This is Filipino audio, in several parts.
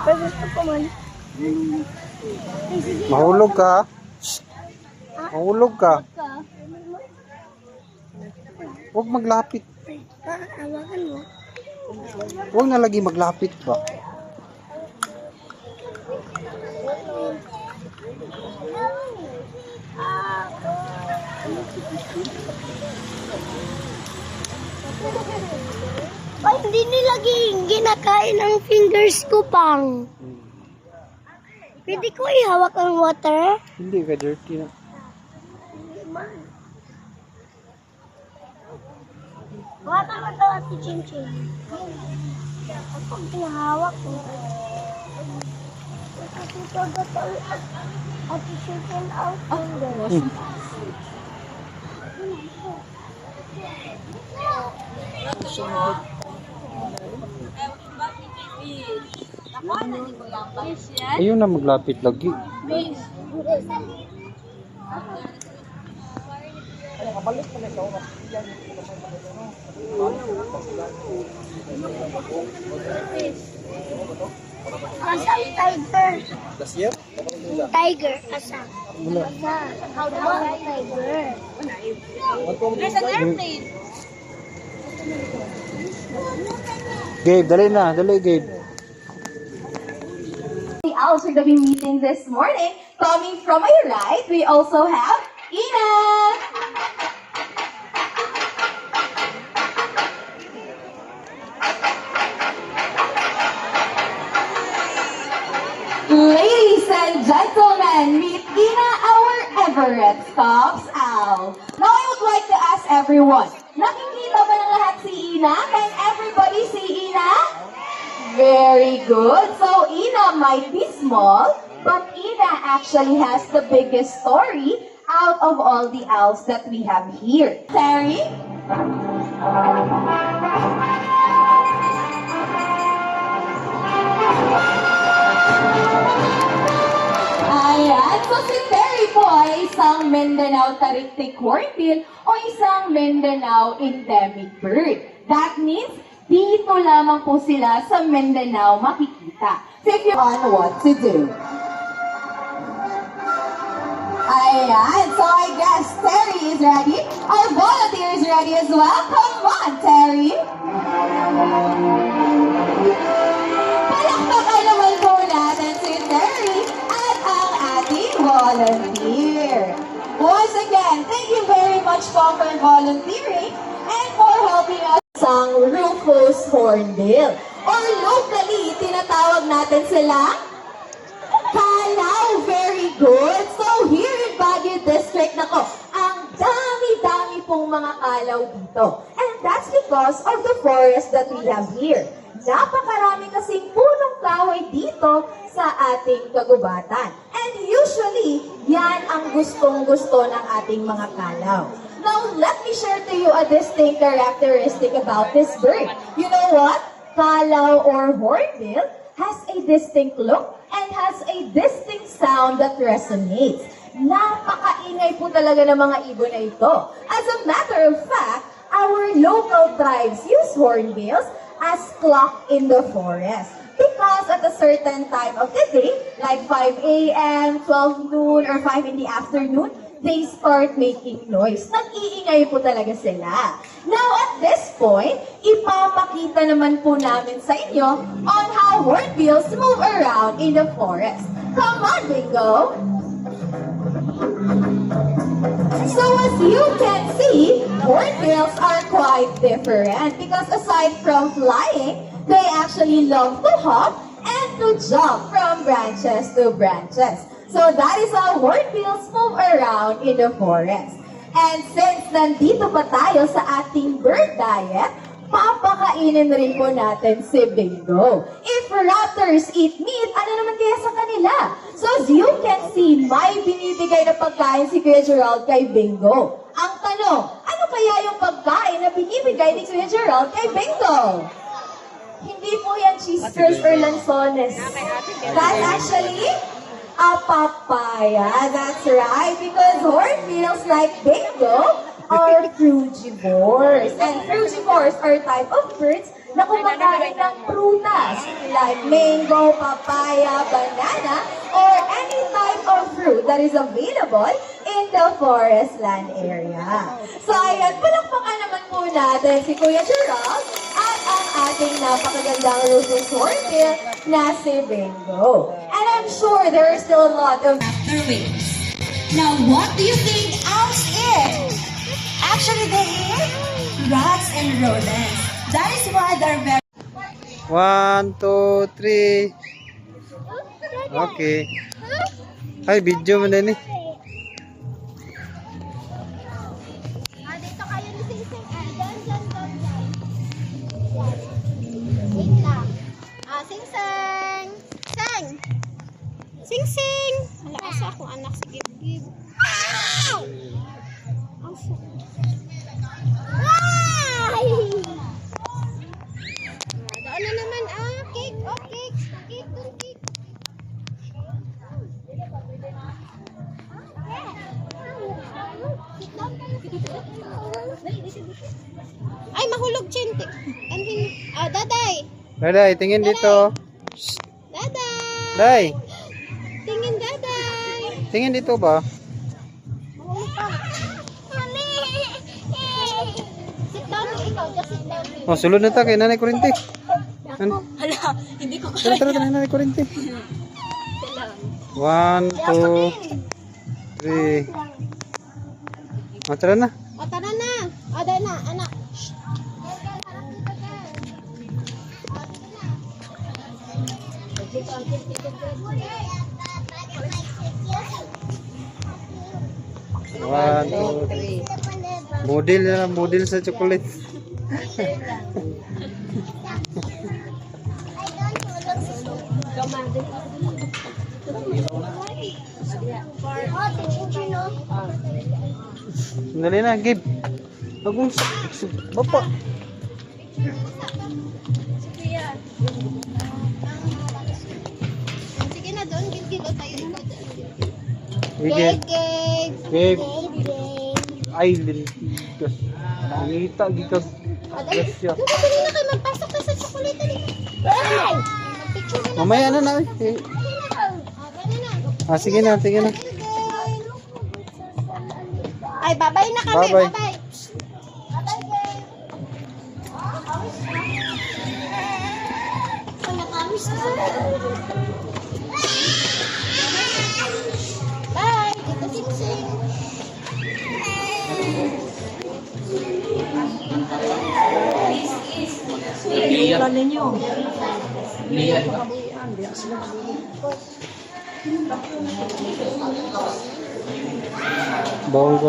Pero gusto ko man. Mahulog ka. Mahulog ka. Huwag maglapit. Hawakan mo. Huwag na lagi maglapit ba. Ay, hindi nila ginakain ang fingers ko pang. Pwede ko ihawak ang water? Hindi ka dirty na. Water na daw at chinchin. Ako pinahawak ko. Kasi pagkat at chinchin out fingers. Ayun na maglapit lagi. Asam tiger. Dasyer? Tiger, asam. Wala. Tiger. There's an airplane. Gabe, dali na. Dali, Gabe. The owls are going to be meeting this morning. Coming from my right, we also have Ina. Ladies and gentlemen, meet Ina, our Everett Stops Owl. Now I would like to ask everyone, nakikita ba ng lahat si Ina? Can everybody see Ina? Very good. So Ina might be small, but Ina actually has the biggest story out of all the owls that we have here. Terry? Ayan. So si Terry po ay isang Mindanao Tariktik Hornbill o isang Mindanao endemic bird. That means dito lamang po sila sa Mindanao makikita. So if you're on what to do. Ayan. So I guess Terry is ready. Our volunteer is ready as well. Come on, Terry. Palakpakan naman po natin si Terry at ang ating volunteer. Once again, thank you very much po for volunteering and for helping us sang Rufous Hornbill. Or locally, tinatawag natin sila Kalaw. Very good. So here in Baguio District, nako, ang dami-dami pong mga kalaw dito. And that's because of the forest that we have here. Napakarami kasing punong kahoy dito sa ating kagubatan. And usually, yan ang gustong-gusto ng ating mga kalaw. Now, let me share to you a distinct characteristic about this bird. You know what? Kalaw or hornbill has a distinct look and has a distinct sound that resonates. Napakaingay po talaga ng mga ibon na ito. As a matter of fact, our local tribes use hornbills as clock in the forest. Because at a certain time of the day, like 5 a.m., 12 noon, or 5 in the afternoon, they start making noise. Nag-iingay po talaga sila. Now, at this point, ipapakita naman po namin sa inyo on how hornbills move around in the forest. Come on, Bingo! So as you can see, hornbills are quite different because aside from flying, they actually love to hop and to jump from branches to branches. So that is how hornbills move around in the forest. And since nandito pa tayo sa ating bird diet, papakainin rin po natin si Bingo. If raptors eat meat, ano naman kaya sa kanila? So as you can see, may binibigay na pagkain si Kuya Gerald kay Bingo. Ang tanong, ano kaya yung pagkain na binibigay ni Kuya Gerald kay Bingo? Hindi po yan cheese curls or lanzones. That's actually a papaya. That's right. Because hornbills like Bingo are frugivores. And frugivores are a type of birds na kumakain ng prutas like mango, papaya, banana, or any type of fruit that is available in the forest land area. So ayan, palakpakan naman po natin si Kuya Gerald at ang ating napakagandang Rufus Hornbill na si Bingo. And I'm sure there are still a lot of afterwards. Now, what do you think owls eat? Actually, they eat rats and rodents. That is why they're very 1, 2, 3. Okay. Ay, video mo din eh. Dito kayo ni Sing-Sing. Doon. Wait lang. Sing-Sing. Sing. Sing-Sing. Wala asa akong anak sa gib-gib. Asa. Ay! Doon na naman. Cake. Oh, cake. Cake, doon, cake. Ay, mahulog chinti. Daday. Daday, tingin dito. Daday. Day, Tingin, daday. tingin dito ba? Mahulog ka. Sit down ikaw. Just sit down. Oh, sulod na ta kay Nanay Kurente. Ako. Hala, hindi ko Tara, tara, tara, Nanay Kurente. 1, 2, 3. Tara na. O, tara na. O, dahil na, anak. One, two, three. Model na lang, model sa chocolate. Dali na, give. Bagong bapa. Sige na doon, gilgil o tayo ikaw doon. Sige. Gig. Give. Ay, lintigas. Nangita, gikag. Grasya. Doon ka na kayo, magpasok na sa chocolate. Ay! Picture na. Mamaya na na. Eh. Gano'n na. Sige na, sige na. Ay, babay na kami. Bye-bye. Bye-bye. Bye. Dito sing-sing. Bawal ko.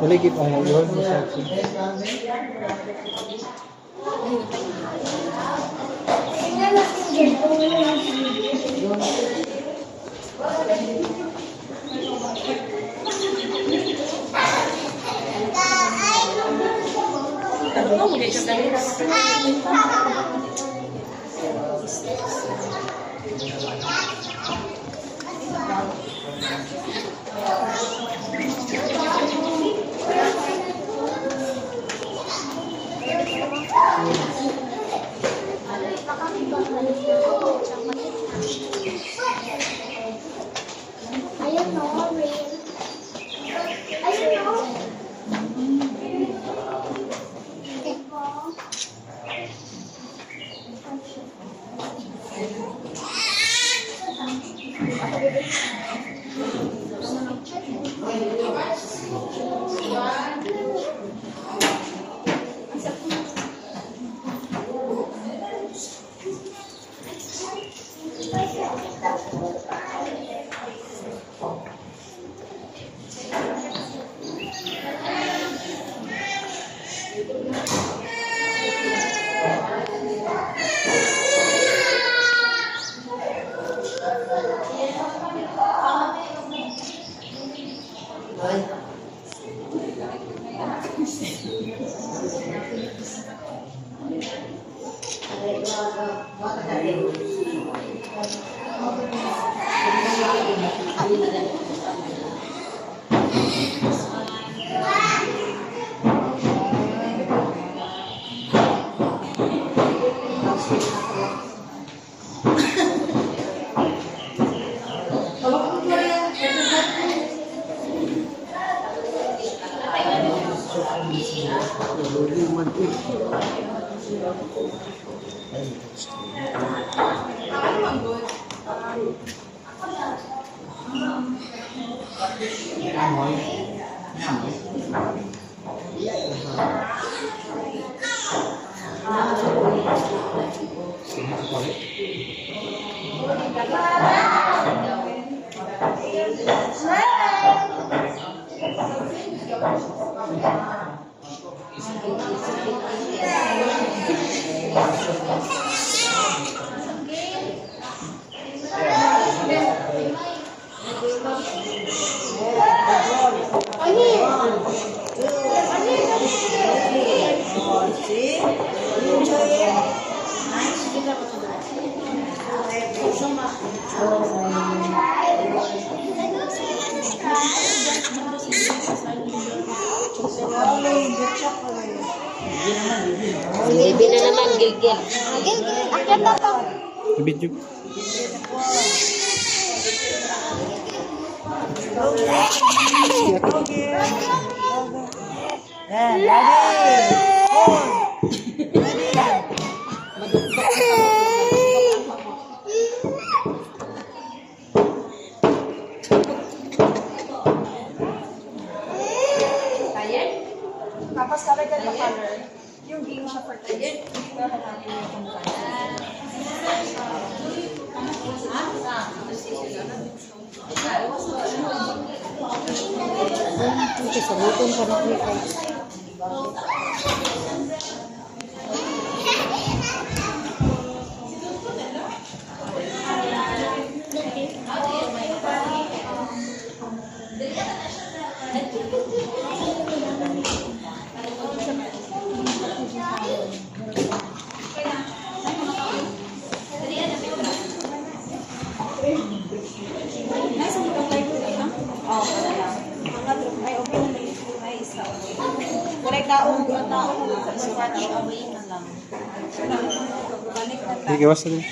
Baligid ay yun sa Ayun no, Rin. Ayun no. Bibi na naman, gilgil. Akyat na to. Video. Tapos kapag ka color, yung game siya for tayo. Sagutin pa na kami kayo. Sige, basta din.